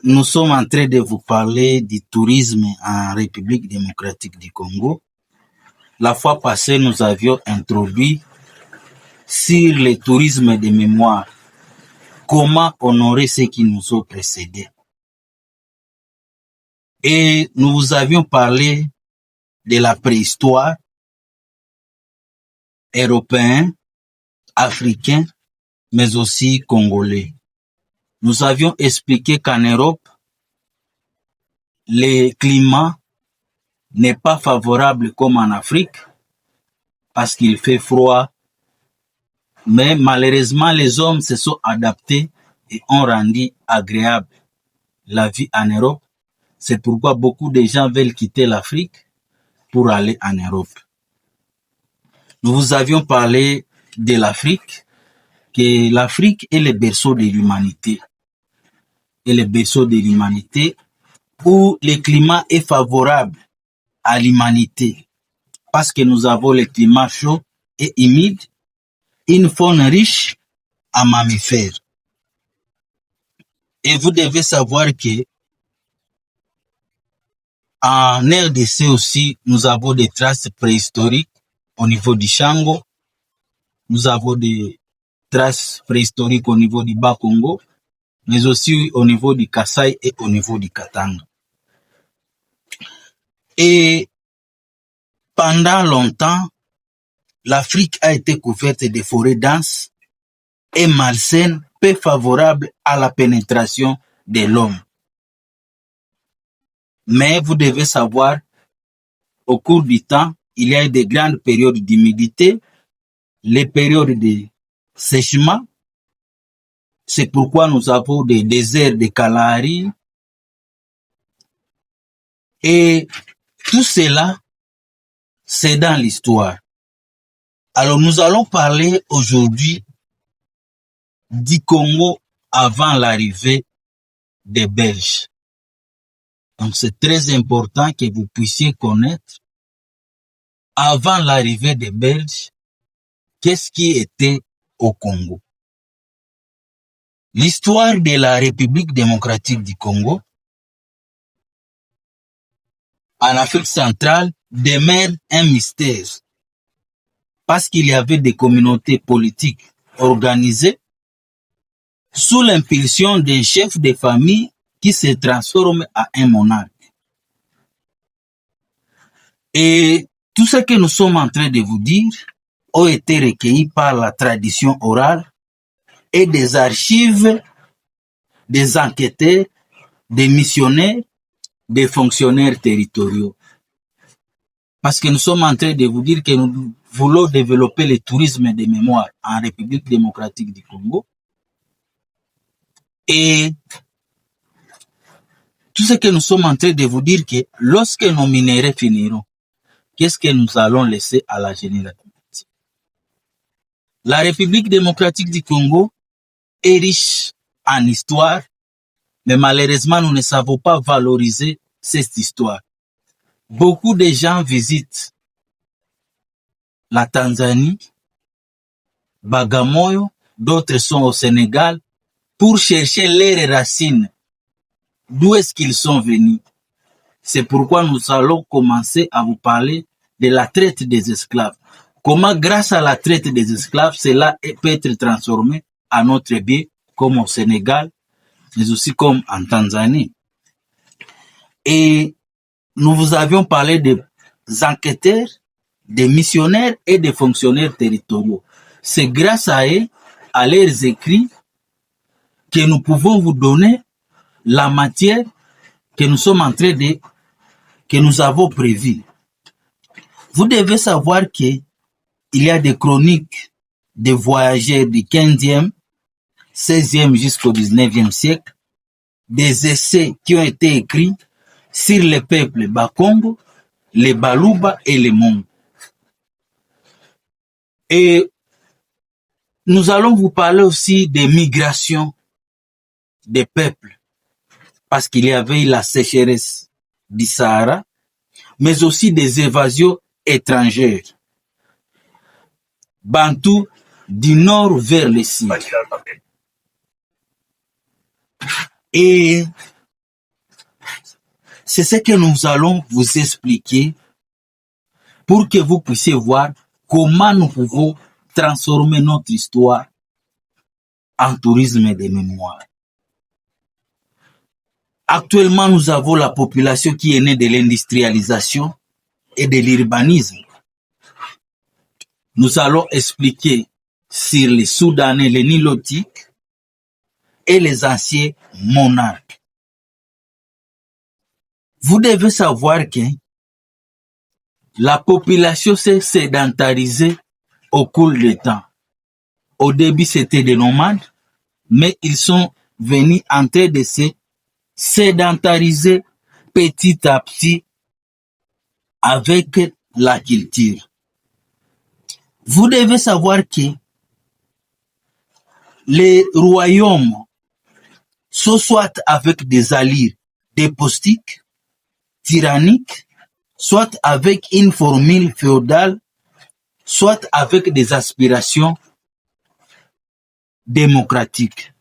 Nous sommes en train de vous parler du tourisme en République démocratique du Congo. La fois passée, nous avions introduit sur le tourisme de mémoire, comment honorer ceux qui nous ont précédés. Et nous vous avions parlé de la préhistoire européenne, africaine, mais aussi congolais. Nous avions expliqué qu'en Europe, le climat n'est pas favorable comme en Afrique parce qu'il fait froid, mais malheureusement les hommes se sont adaptés et ont rendu agréable la vie en Europe. C'est pourquoi beaucoup de gens veulent quitter l'Afrique pour aller en Europe. Nous vous avions parlé de l'Afrique, que l'Afrique est le berceau de l'humanité. Et le berceau de l'humanité où le climat est favorable à l'humanité parce que nous avons le climat chaud et humide, une faune riche en mammifères. Et vous devez savoir que en RDC aussi, nous avons des traces préhistoriques au niveau du Chango. Nous avons des traces préhistoriques au niveau du Bas-Congo, mais aussi au niveau du Kasaï et au niveau du Katanga. Et pendant longtemps, l'Afrique a été couverte de forêts denses et malsaines, peu favorables à la pénétration de l'homme. Mais vous devez savoir, au cours du temps, il y a eu de grandes périodes d'humidité, les périodes de séchement. C'est pourquoi nous avons des déserts de Kalahari. Et tout cela, c'est dans l'histoire. Alors nous allons parler aujourd'hui du Congo avant l'arrivée des Belges. Donc c'est très important que vous puissiez connaître, avant l'arrivée des Belges, qu'est-ce qui était au Congo. L'histoire de la République démocratique du Congo en Afrique centrale demeure un mystère parce qu'il y avait des communautés politiques organisées sous l'impulsion d'un chef de famille qui se transforme en un monarque. Et tout ce que nous sommes en train de vous dire ont été recueillis par la tradition orale et des archives des enquêteurs, des missionnaires, des fonctionnaires territoriaux. Parce que nous sommes en train de vous dire que nous voulons développer le tourisme de mémoire en République démocratique du Congo. Et tout ce que nous sommes en train de vous dire que lorsque nos minéraux finiront, qu'est-ce que nous allons laisser à la génération? La République démocratique du Congo est riche en histoire, mais malheureusement, nous ne savons pas valoriser cette histoire. Beaucoup de gens visitent la Tanzanie, Bagamoyo, d'autres sont au Sénégal pour chercher leurs racines. D'où est-ce qu'ils sont venus? C'est pourquoi nous allons commencer à vous parler de la traite des esclaves. Comment, grâce à la traite des esclaves, cela peut être transformé à notre bien, comme au Sénégal, mais aussi comme en Tanzanie. Et nous vous avions parlé des enquêteurs, des missionnaires et des fonctionnaires territoriaux. C'est grâce à eux, à leurs écrits, que nous pouvons vous donner la matière que nous sommes en train de, que nous avons prévue. Vous devez savoir qu'il y a des chroniques des voyageurs du 15e, 16e jusqu'au 19e siècle, des essais qui ont été écrits sur les peuples Bakongo, les Baluba et les Mongo. Et nous allons vous parler aussi des migrations des peuples, parce qu'il y avait la sécheresse du Sahara, mais aussi des évasions étrangères. Bantou du nord vers le sud. Et C'est ce que nous allons vous expliquer pour que vous puissiez voir comment nous pouvons transformer notre histoire en tourisme de mémoire. Actuellement, nous avons la population qui est née de l'industrialisation et de l'urbanisme. Nous allons expliquer sur les Soudanais, les Nilotiques et les anciens monarques. Vous devez savoir que la population s'est sédentarisée au cours du temps. Au début, c'était des nomades, mais ils sont venus en train de se sédentariser petit à petit avec la culture. Vous devez savoir que les royaumes sont soit avec des allures despotiques, tyranniques, soit avec une formule féodale, soit avec des aspirations démocratiques.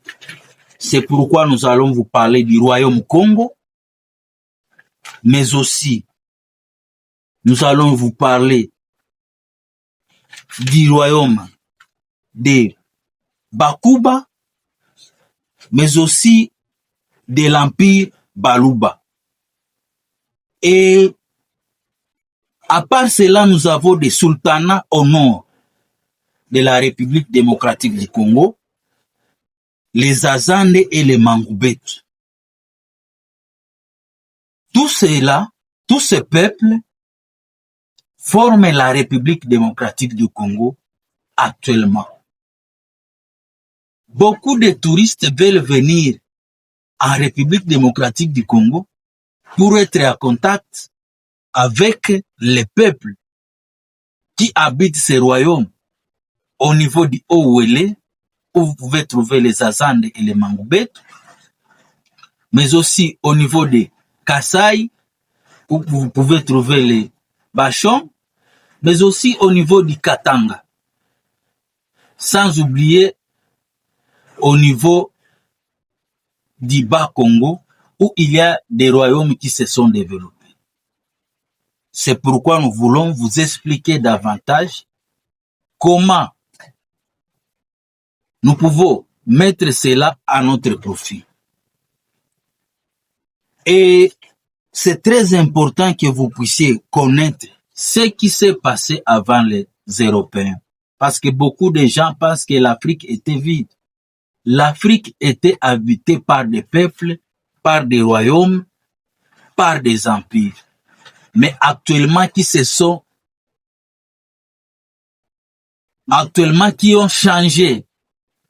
C'est pourquoi nous allons vous parler du royaume Congo, mais aussi nous allons vous parler du royaume de Bakuba, mais aussi de l'empire Baluba. Et à part cela, nous avons des sultanats au nord de la République démocratique du Congo, les Azande et les Mangoubetu. Tout cela, tous ces peuples forment la République démocratique du Congo actuellement. Beaucoup de touristes veulent venir en République démocratique du Congo pour être en contact avec les peuples qui habitent ces royaumes au niveau du Haut-Ouélé, où vous pouvez trouver les Azande et les Mangoubetu, mais aussi au niveau de Kasaï, où vous pouvez trouver les Bachom, mais aussi au niveau du Katanga. Sans oublier au niveau du Bas-Congo, où il y a des royaumes qui se sont développés. C'est pourquoi nous voulons vous expliquer davantage comment nous pouvons mettre cela à notre profit. Et c'est très important que vous puissiez connaître ce qui s'est passé avant les Européens. Parce que beaucoup de gens pensent que l'Afrique était vide. L'Afrique était habitée par des peuples, par des royaumes, par des empires. Mais actuellement qui ont changé.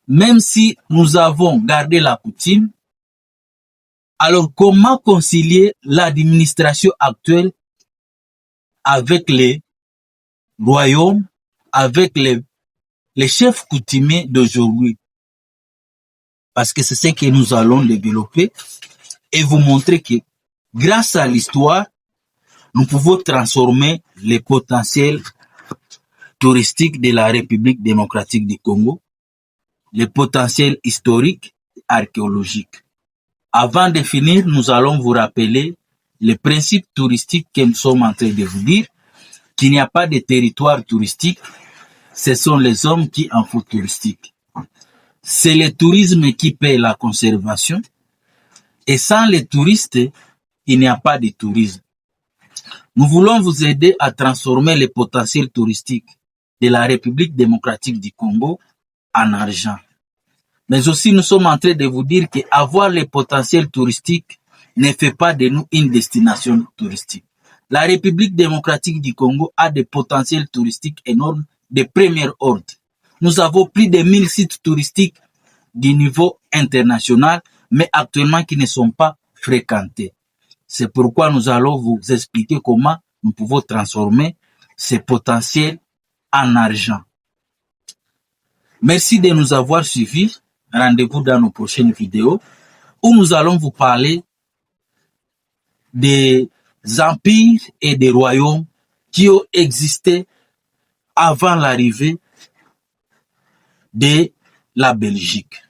Même si nous avons gardé la coutume, alors comment concilier l'administration actuelle avec les royaumes, avec les chefs coutumiers d'aujourd'hui? Parce que c'est ce que nous allons développer et vous montrer que grâce à l'histoire, nous pouvons transformer les potentiels touristiques de la République démocratique du Congo, les potentiels historiques et archéologiques. Avant de finir, nous allons vous rappeler les principes touristiques que nous sommes en train de vous dire, qu'il n'y a pas de territoire touristique, ce sont les hommes qui en font touristique. C'est le tourisme qui paie la conservation, et sans les touristes, il n'y a pas de tourisme. Nous voulons vous aider à transformer les potentiels touristiques de la République démocratique du Congo en argent. Mais aussi, nous sommes en train de vous dire qu'avoir les potentiels touristiques ne fait pas de nous une destination touristique. La République démocratique du Congo a des potentiels touristiques énormes de premier ordre. Nous avons plus de 1000 sites touristiques du niveau international, mais actuellement qui ne sont pas fréquentés. C'est pourquoi nous allons vous expliquer comment nous pouvons transformer ces potentiels en argent. Merci de nous avoir suivis. Rendez-vous dans nos prochaines vidéos où nous allons vous parler des empires et des royaumes qui ont existé avant l'arrivée de la Belgique.